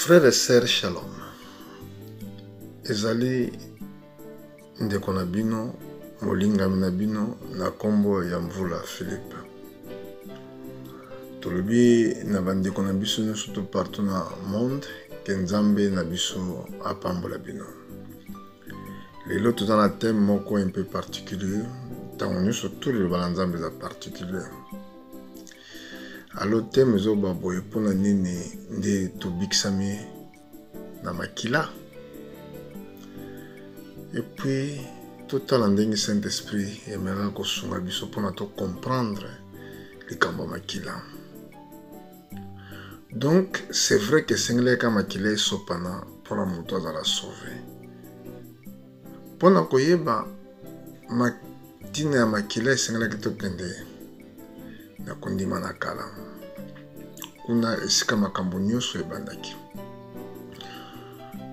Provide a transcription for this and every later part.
Frères et sœurs, shalom. Ezali ndeko na bino, molingami na bino na kombo ya Mvula Philippe. Tolobi na bandeko na biso nyonso to partout na monde ke Nzambe na biso apambola bino. Lelo toza na thème moko un peu particulier, tango nyonso toloba na Nzambe za particulier. Alors thème ezo baboye mpona nini nde tobikisami na makila. Et puis totala ndenge Saint-Esprit aimera kosunga biso mpona to comprendre likambo makila. Donc c'est vrai que sengeleka makila esopana mpona moto azala sauvé. Mpona koyeba matina ya makila esengelaki tokende na kondima na kala. Kuna esika makambo nyonso ebandaki.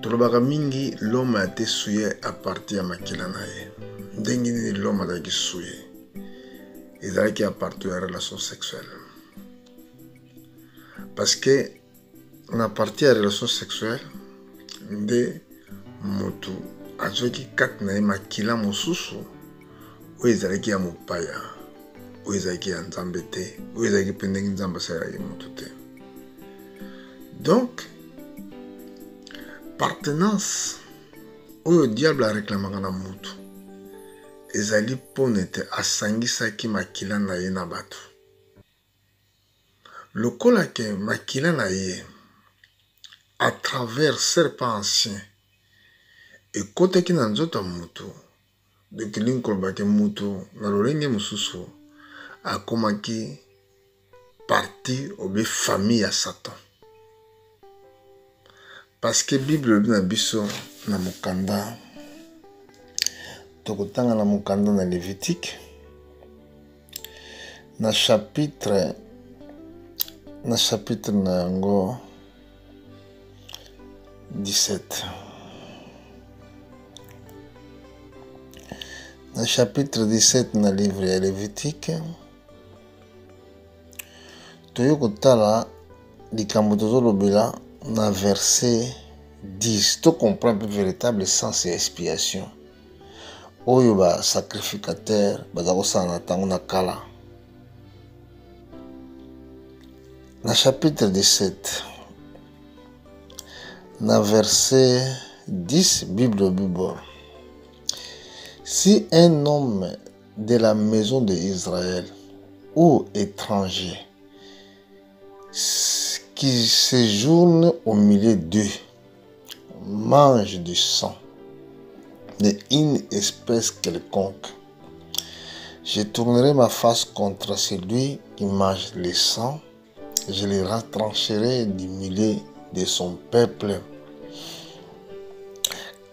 Tolobaka mingi l'homme a été souillé à partir ya makila na ye. Ndenge nini l'homme azalaki souillé ezalaki à partir ya relation sexuelle. Parce que na partie ya relation sexuelle nde moto azwaki kati na ye makila mosusu oyo ezalaki ya mopaya, oyo ezalaki ya Nzambe te, oyo ezalaki mpe ndenge Nzambe asalelaki moto te. Donc partenance oyo diable areklamaka na moto ezali mpona ete asangisaki makila na ye na bato. Lokola ke makila na ye à travers serpent ancien ekotaki na nzoto ya moto, dekilingi kolobaki moto na lolenge mosusu akomaki parti obe famille ya Satan. Parce que Bible na biso na mokanda tokotanga na mokanda na Lévitique na chapitre na yango 17. Na chapitre 17 na livre ya Lévitique toyo kotala likambo tozolobela na verset 10. To comprend le véritable sens et expiation. Oyo ba sacrificateur bazako sana tango na kala. Na chapitre 17 na verset 10, Bible. Si un homme de la maison d'Israël ou étranger qui séjourne au milieu d'eux mange du sang d'une espèce quelconque, je tournerai ma face contre celui qui mange le sang, je le retrancherai du milieu de son peuple,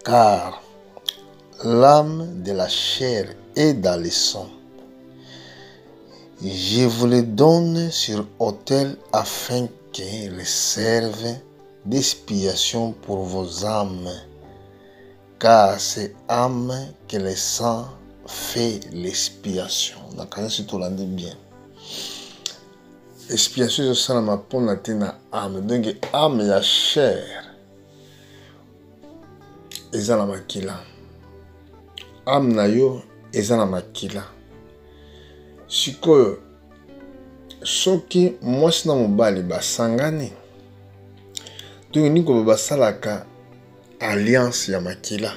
car l'âme de la chair est dans le sang. Je vous le donne sur autel afin qu'elle serve d'expiation pour vos âmes, car c'est âme que le sang fait l'expiation. On l'a dit bien. Expiation, c'est ça ma pona tena âme. Donc âme la chair. Eza na makila. Âme na yo eza na makila. Sikoyo soki mwasi na mobali basangani to niko basalaka alliance ya makila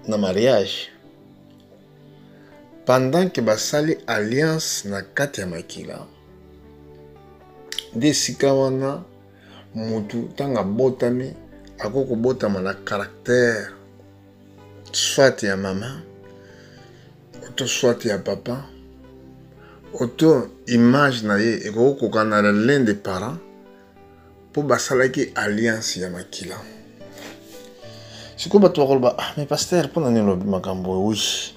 na mariage. Pendant que basali alliance na kati ya makila de sika wana mutu tanga botami akoko botama na caractère soit ya mama to soit ya papa auto image na ye ekokoka na l'un des parents pour basalaki alliance ya makila. Siko bato bakoloba mais pasteur mpona nini lobi makambo oyo? Oui,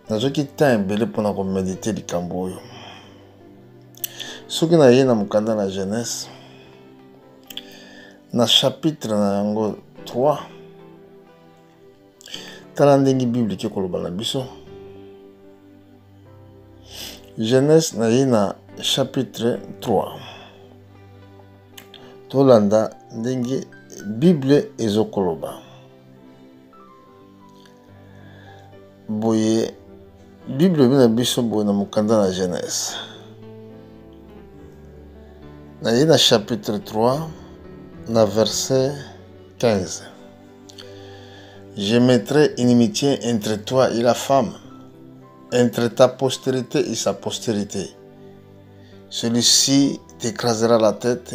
nazoki temps ebele mpona komedite likambo oyo. Soki na ye na mokanda na Genèse na chapitre na yango 3 tala ndenge Bible ke koloba na biso. Genèse na ye na chapitre 3 tolanda ndenge Bible ezokoloba. Boye Bible bina biso boye na mukanda na Genèse. Na chapitre 3, na verset 15. Je mettrai inimitié entre toi et la femme, entre ta postérité et sa postérité. Celui-ci t'écrasera la tête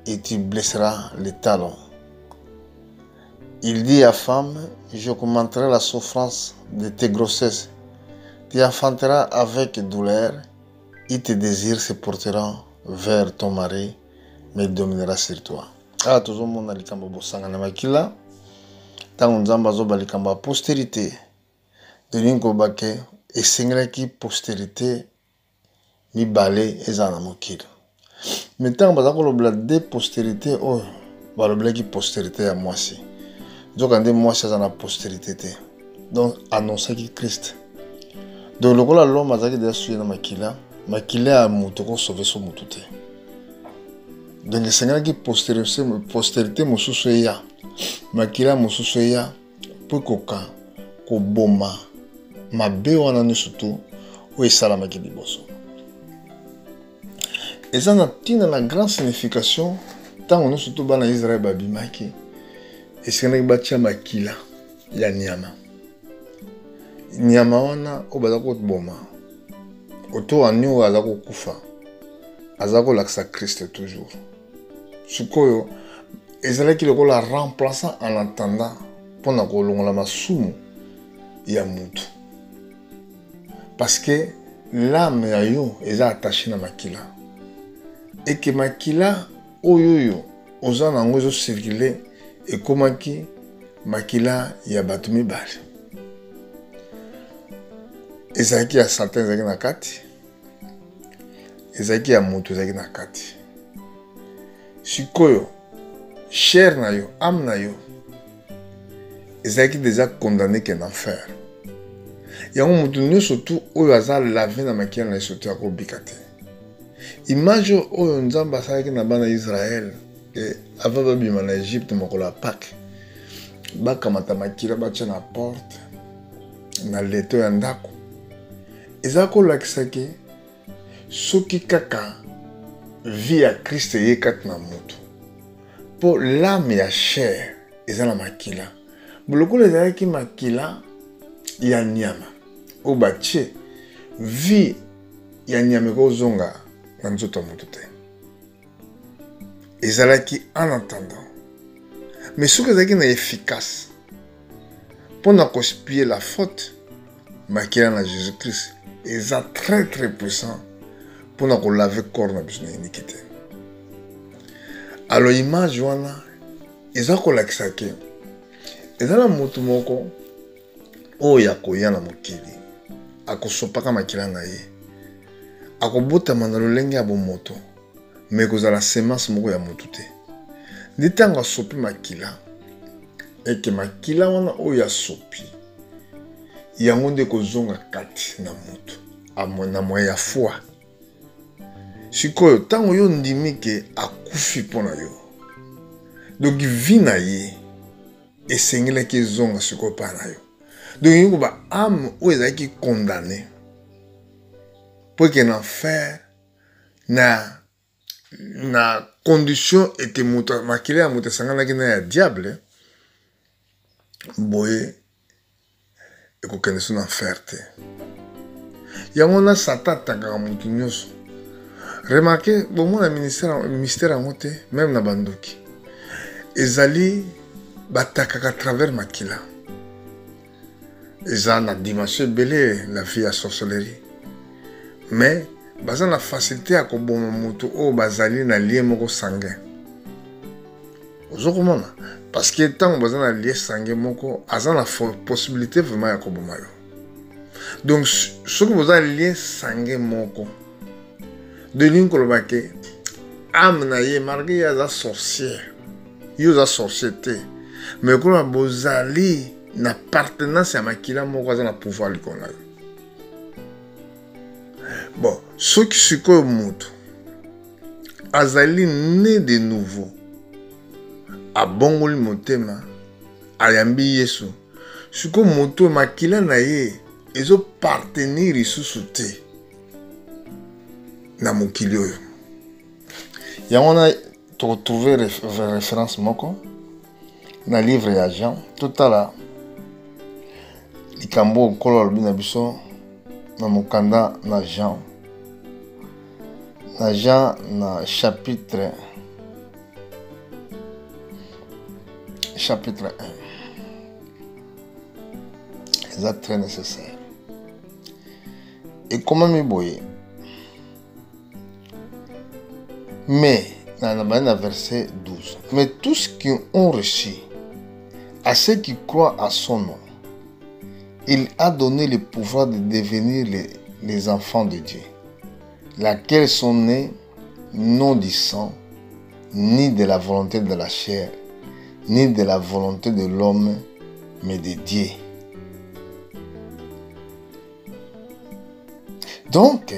et tu blesseras les talons. Il dit à femme, je commenterai la souffrance de tes grossesses. Tu enfanteras avec douleur et tes désirs se porteront vers ton mari, mais il dominera sur toi. Ah, toujours mon alikamba bosanga na makila. Tango nzamba zo balikamba postérité. De linko bake esengelaki postérité mi balé ezana mokila. Mais tango bazako lobla de postérité oh balobla ki postérité ya mwasi. Zokande mwasi ezana postérité te. Donc annoncer ki Christ. Donc lokola l'homme azaki déjà suye na makila, makila a mutu ko sauver son mutu te. Donc esengelaki postérité mosusu ya. Makila mosusu ya po koka ko boma mabe wana nyonso tu oyo esalamaki liboso. Eza na ntina na grande signification ntango nyonso tu bana Israel babimaki esengelaki batia makila ya nyama. Nyama wana oyo baza koboma oto ani oyo aza kokufa aza kolakisa Christ toujours. Sikoyo ezalaki lokola remplaçant en attendant mpona kolongola masumu ya mutu. Parce que l'âme ya yo eza attaché na makila. Et que makila oyo oza nango ezo circuler ekomaki makila ya bato mibale. Ezalaki ya Satan ezalaki na kati. Ezalaki ya mutu ezalaki na kati. Sikoyo chair na yo, âme na yo, ezalaki déjà condamné qu'en enfer. Yango mutu nyonso tu oyo aza lavé na makila na yeso te akobika te. Image oyo Nzambe asalaki na bana Israël ava babima na Egypte mokolo ya Pâques, bakamata makila batia na porte na leto ya ndako. Eza kolakisaki soki kaka vie ya Christ ye kati na mutu. Po l'âme ya chair eza na makila. Bolokolo ezalaki makila ya nyama. O batie vie ya nyama ekozonga na nzoto ya mutu te. Ezalaki en attendant. Mais soki ezalaki na efficace mpona kospier la faute, makila na Jésus-Christ eza très très puissant mpona kolave corps na biso na iniquité. Alors image wana eza kolakisa ke eza na mutu moko oyo akoya na mokili akosopaka makila na ye akobotama na lolenge ya bomoto me kozala semence moko ya mutu te. Ndi ntango asopi makila eke makila wana oyo asopi yango nde kozonga kati na mutu na moye ya foi. Sikoyo tango yo ndimi ke akufi mpona yo, donc vi na ye esengelaki ezonga sikoyo mpa na yo. Donc yoko ba âme oyo ezalaki condamné po eke na enfer na condition ete moto makila ya moto esanganaki na ya diable, boye ekokende so na enfer te. Yango na Satan atakaka moto nyonso. Remarquez, bon, mon mystère en moté, même na bandoki. Ezali batakaka à travers makila. Eza na dimension belé la vie à sorcellerie. Mais baza na facilité à koboma moto o bazali na lien moko sanguin. Ozo komona parce que tant baza na lien sanguin moko aza na possibilité vraiment ya koboma yo. Donc ce que vous avez lien sanguin moko de l'incolobake âme na ye marqué ya sorcière yo za sorcière mais quand bozali na partenance ya makila moko za na pouvoir likona. Bon ce qui sikoyo mutu azali né de nouveau abongoli motema ayambi Yesu siko moto makila na ye ezo partenir lisusu te na mokili oyo. Yango na trouver référence moko na livre ya Jean totala likambo okolo alobi na biso na mokanda na Jean na chapitre 1. C'est très nécessaire. Et comment me boyer? Mais, dans le verset 12, mais tous qui ont reçu, à ceux qui croient à son nom, il a donné le pouvoir de devenir les enfants de Dieu, laquelle sont nés non du sang, ni de la volonté de la chair, ni de la volonté de l'homme, mais de Dieu. Donc,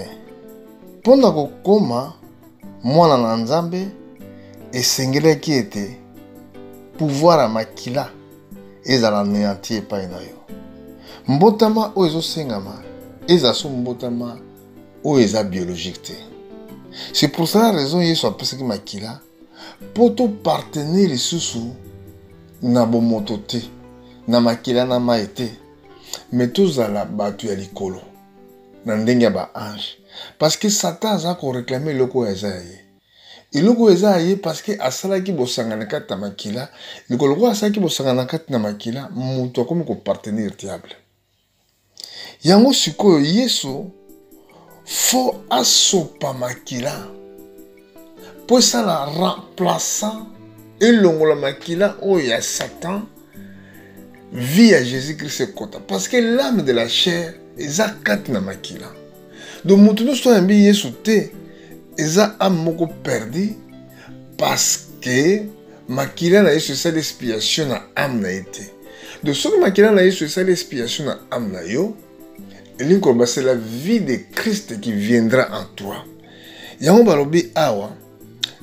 pendant que koma mwana na nzambe esengelaki ete pouvoir ya makila ezala néanti epai na yo. Mbotama oyo ezosengama eza so mbotama oyo eza biologique te. C'est pour ça la raison Yesu apesaki makila po to partenaire lisusu na bomoto te na makila na mai te mais tozala bato ya likolo na ndenge ya ba ange parce que Satan aza ko réclamer loko eza ye. Iloko eza ye parce que asalaki bosangana kati na makila likolo ko asalaki bosangana kati na makila mutu akomi ko partenaire diable. Yango sikoyo Yesu fo asopa makila po esala remplaçant elongola makila oyo ya Satan vie à Jésus-Christ ekota parce que l'âme de la chair eza kati na makila. Donc mutu nyonso ayambi Yesu te eza âme moko perdu parce que makila na Yesu esali expiation na âme na ye te. Donc soki makila na Yesu esali expiation na âme na yo, elingi koloba c'est la vie de Christ qui viendra en toi. Yango balobi awa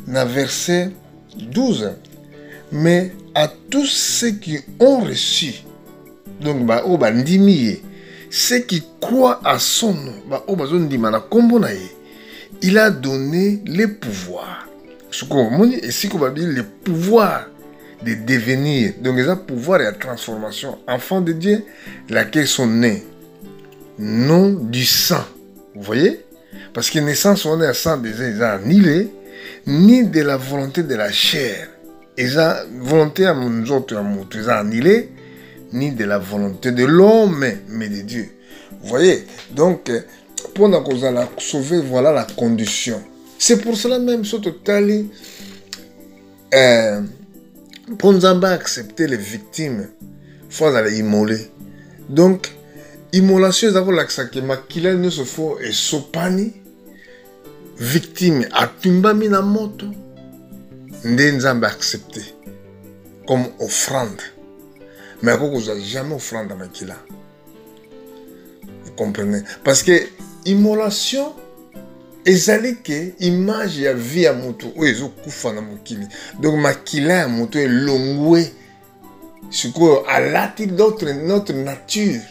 na verset 12, mais à tous ceux qui ont reçu, donc ba o ba ndimi ye, ceux qui croient à son nom, ba o bazo ndima na kombo na ye, il a donné le pouvoir. Soko moni esiko ba bi le pouvoir de devenir, donc les pouvoir et la transformation enfants de Dieu, laquelle sont nés non du sang. Vous voyez? Parce que naissance on est à sang des annihilés, ni de la volonté de la chair. Et la volonté à nous autres annihilés, ni de la volonté de l'homme, mais de Dieu. Vous voyez? Donc, pendant qu'on a sauvé, voilà la condition. C'est pour cela même, surtout Tali, pour nous accepter les victimes, il faut les immoler. Donc, immolation, c'est l'accès que makila ne se faut et sopani, victime, atumbami na moto, nde accepté comme offrande. Mais à quoi vous n'avez jamais offrande à makila? Vous comprenez? Parce que immolation, ezali ke image ya vie ya moto oyo ezokufa na mokili. Donc makila ya moto elongwe sikoyo alati notre nature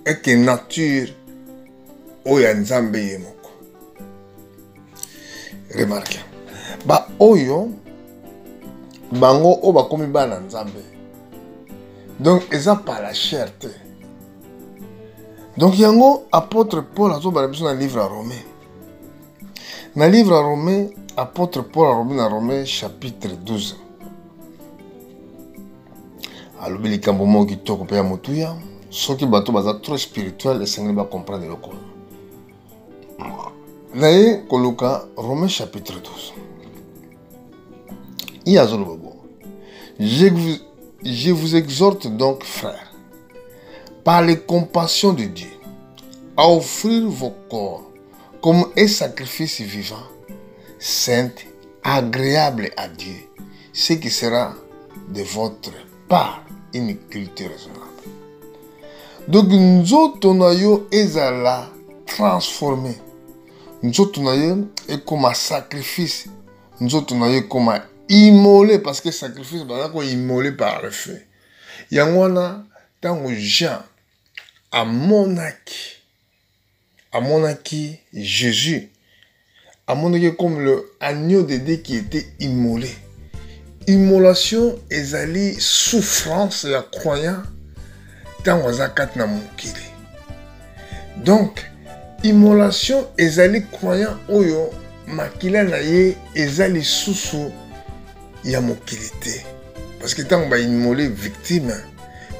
eke nature oyo ya nzambe ye moko. Remarque ba oyo bango oyo bakomi bana nzambe, donc eza par la chair te. Donc yango apôtre Paul azobala biso na livre à Romain. Dans le livre à Romain, apôtre Paul a remis dans Romain chapitre 12. Alors, il y a des gens qui sont très motuya, ceux qui sont trop spirituels et qui ne comprendre le corps. Là, Koloka, Romain chapitre 12. Il y a je vous exhorte donc, frères, par les compassions de Dieu, à offrir vos corps comme un sacrifice vivant, saint, agréable à Dieu, ce qui sera de votre part une culture raisonnable. Donc nous autres, ezala transformé. Nous autres, est comme un sacrifice. Nous autres, comme immolé parce que sacrifice immolé par le feu. Yangwana tango Jean amonaki Jésus amonaki comme le agneau de Dieu qui était immolé. Immolation ezali souffrance ya croyant tango azakat na mokili. Donc immolation ezali croyant oyo makila na ye ezali susu ya mokili te. Parce que tango ba immolé victime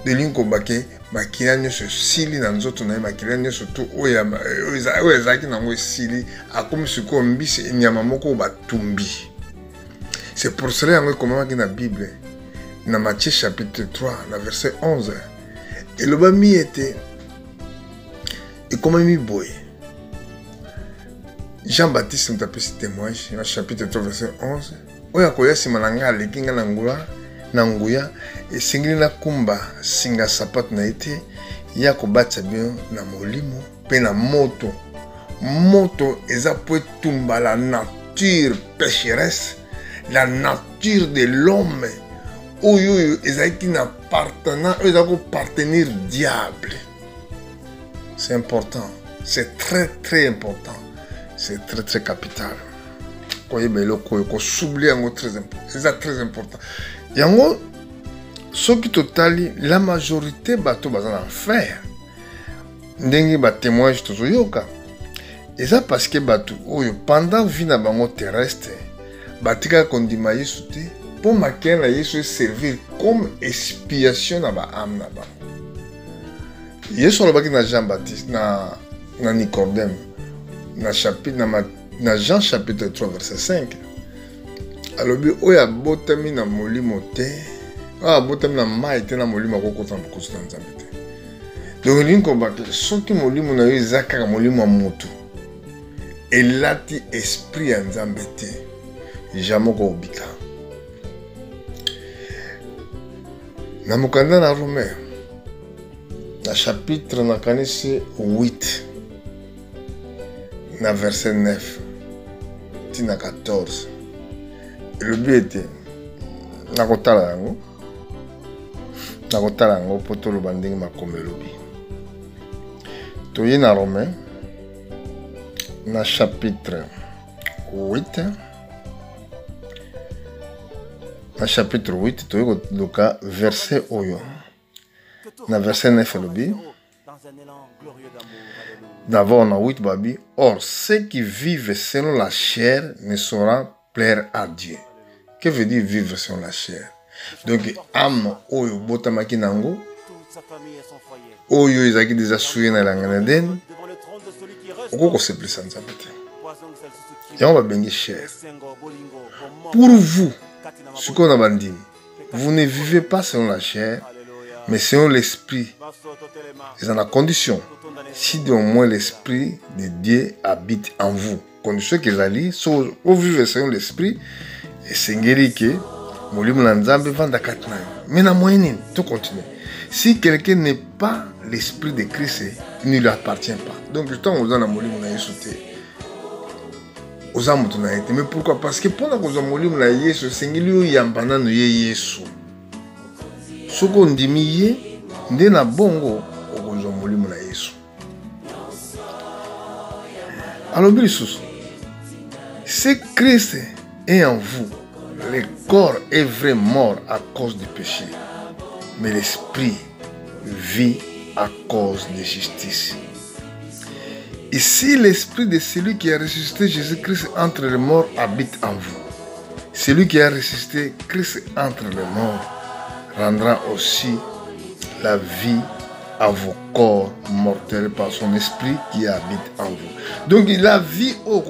de linko bake makila nyonso sili na nzoto na ye makila nyonso to oyo ezalaki nango esili akomi sikoyo mbisi enyama moko batumbi. C'est pour cela que comme dans la Bible, dans Matthieu chapitre 3, dans verset 11, et le bami était, et comme mi boy, Jean-Baptiste nous appelle ce témoignage, dans chapitre 3, verset 11, où il y a quoi si malanga lekinga nanguya, et singli na kumba singa sapat na été, il y a quoi battre bien na molimo, pe na moto eza peut tumba la nature pécheresse. La nature de l'homme, oyo ezaki na partenaire, ezaki partenaire diable. C'est important, c'est très important, c'est très capital. Koye belo koye ko s'oublie yango très important, c'est très important. Yango soki totali la majorité bato baza na enfer. Ndenge ba témoignage tozoyoka. Eza parce que bato oyo pendant vie na bango terrestre batika kondima Yesu te pour makia na Yesu servir comme expiation na ba âme na ba. Yesu alobaki na Jean-Baptiste na Nicodème na chapitre na Jean chapitre 3 verset 5. Alobi oya botami na molimo te. Botami na mai te na molimo kokota mkosi na Nzambe te. Donc linko bakle soki molimo na yo ezaka molimo moto. Elati esprit ya Nzambe te. Jamais obika. Na mukanda na Romain, na chapitre na kanisi 8, na verset 9, tina 14. Le but était, na kotala yango poto lo bandingi makome lobi. Toye na Romain, na chapitre 8, na chapitre 8, tu as verset oyo. Na verset 9, d'abord, na 8, babi. Or, ceux qui vivent selon la chair ne sauront plaire à Dieu. Que veut dire vivre selon la chair? Donc, âme oyo botamaki nango, oyo ezaki déjà souillé na l'anganaden, oko se plus sans sabete. Et on va bengi chair. Pour vous, ce qu'on a bandit, vous ne vivez pas selon la chair, mais selon l'esprit. C'est dans la condition, si au moins l'esprit de Dieu habite en vous. Condition qu'ils allaient, vous vivez selon l'esprit, et c'est que molimo na Nzambe vanda katna. Mais na moyenne, tout continue. Si quelqu'un n'est pas l'esprit de Christ, il ne lui appartient pas. Donc, le temps où on a molimo na Yesu mais pourquoi? Parce que pendant que vous avez Yesu, c'est que yambana no Yesu. Ce qu'on dit miye, nde na bongo okozwa molimo na Yesu. Alors bilisusu, si Christ est en vous, le corps est vraiment mort à cause du péché, mais l'esprit vit à cause de justice. Ici, l'esprit de celui qui a ressuscité Jésus-Christ entre les morts habite en vous. Celui qui a ressuscité Christ entre les morts rendra aussi la vie à vos corps mortels par son esprit qui habite en vous. Donc la vie au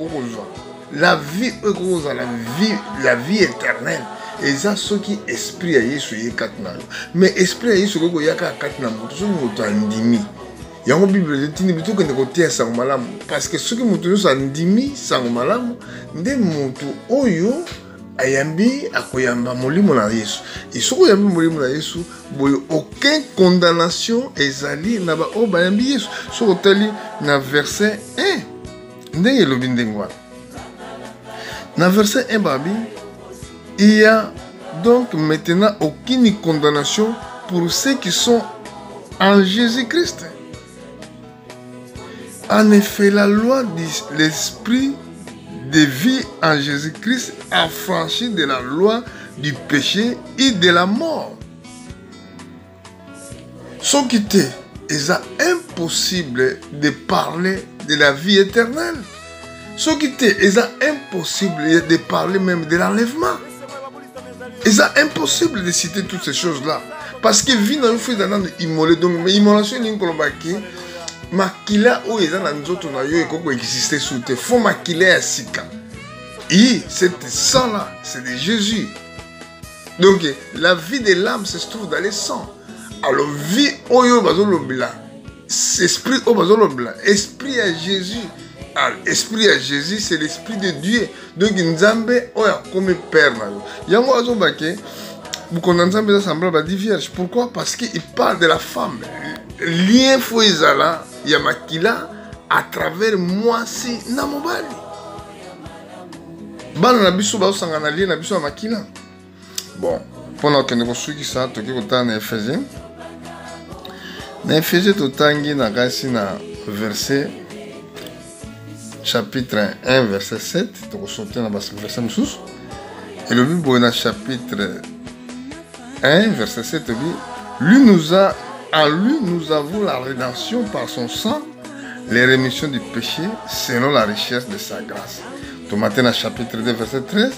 la vie la vie éternelle. Et ça, ce qui esprit a Yesu yekatna. Mais esprit a Yesu koko yaka katna moto so moto andimi. Yango Bible dit bitu que ne sango malamu parce que ce qui moto so andimi sango malamu nde moto oyo ayambi akoyamba molimo na Yesu. Et soko yambi molimo na Yesu, boyo aucune condamnation ezali na ba o bayambi Yesu. Soko tali na verset 1. Ndenge lobi ndengwa. Na verset 1 babi, Il y a donc maintenant aucune condamnation pour ceux qui sont en Jésus-Christ. En effet, la loi de l'esprit de vie en Jésus-Christ a franchi de la loi du péché et de la mort. Ce qui était impossible de parler de la vie éternelle. Ce qui était impossible de parler même de l'enlèvement. C'est impossible de citer toutes ces choses-là. Parce que vie dans une fois dans immolé. Donc, immolation est une colombaki. Makila ou eza na nzoto na yo ekoko exister sous te. Faut makila ya sika. Et cette sang-là, c'est de Jésus. Donc, la vie de l'âme se trouve dans les sangs. Alors, vie oyo bazolobila. Esprit oyo bazolobila. Esprit à Jésus. Alors, esprit à Jésus, c'est l'esprit de Dieu. Donc, Nzambe oya comme père na yo. Yango azobake. Bukona Nzambe za semblable à 10 vierges. Pourquoi? Parce qu'il parle de la femme. Lien fo ezala ya makila à travers moi si na mobali. Bana na biso ba sangana lien na biso ya makila. Bon, pendant que nous suki ça toki kota na Ephésiens. Na Ephésiens totangi na kasi na verset chapitre 1 verset 7, to sauter na verset mususu. Et le Bible na chapitre 1 verset 7 dit en lui, nous avons la rédemption par son sang, les rémissions du péché, selon la richesse de sa grâce. Tomatin à chapitre 2, verset 13.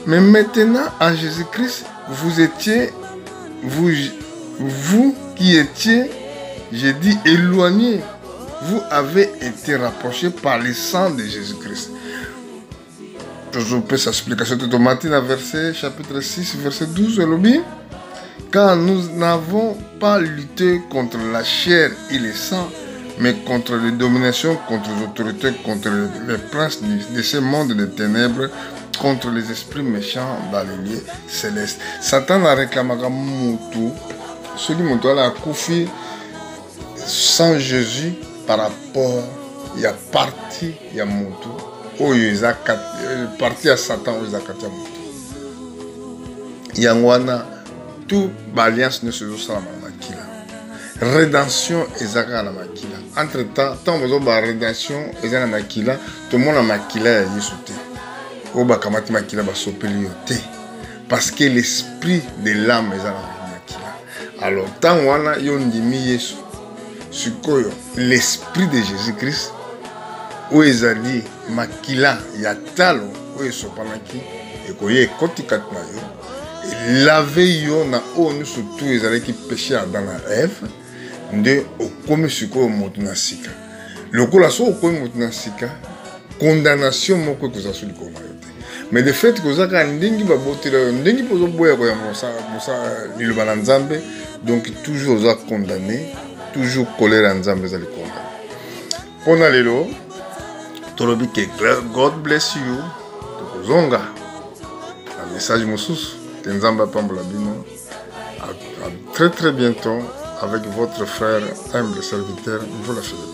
Mais maintenant, en Jésus-Christ, vous qui étiez, j'ai dit, éloignés, vous avez été rapprochés par le sang de Jésus-Christ. Je peux s'explication de Tomatin à verset chapitre 6, verset 12, et car nous n'avons pas lutté contre la chair et le sang, mais contre les dominations, contre les autorités, contre les princes de ce monde de ténèbres, contre les esprits méchants dans les lieux célestes. Satan a réclamé Moutou, celui qui a Koufi sans Jésus par rapport, il y a parti, il y a Moutou, où il y a parti à Satan, où il y a Katia Moutou. Il y a tout l'alliance ne se joue pas na makila. Rédemption ezaka na makila. Entre temps, tant que la rédemption ezaka na makila, tout le monde a makila ya Yesu te. O ba kamati makila ba sopeli yo te. Parce que l'esprit de l'âme ezaka na makila. Alors tant wana yo ndimi Yesu. Sikoyo l'esprit de Jésus-Christ o ezali makila ya talo o esopanaki ekoye kotika na yo. Laver yo na o nous surtout les allez qui péché dans la rêve de au comme suko motuna sika le kola so ko motuna sika condamnation moko ko za suli ko mayote mais de fait que za ka ndingi ba botela ndingi pozo boya ko ya mosa lilo bana Nzambe donc toujours za condamné toujours colère Nzambe za li condamné pona lelo tolobi que God bless you to zonga un message mosusu. À très très bientôt avec votre frère humble serviteur Mvula Philippe.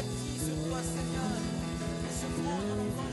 bâti sur toi, Seigneur. Et ce monde, on entend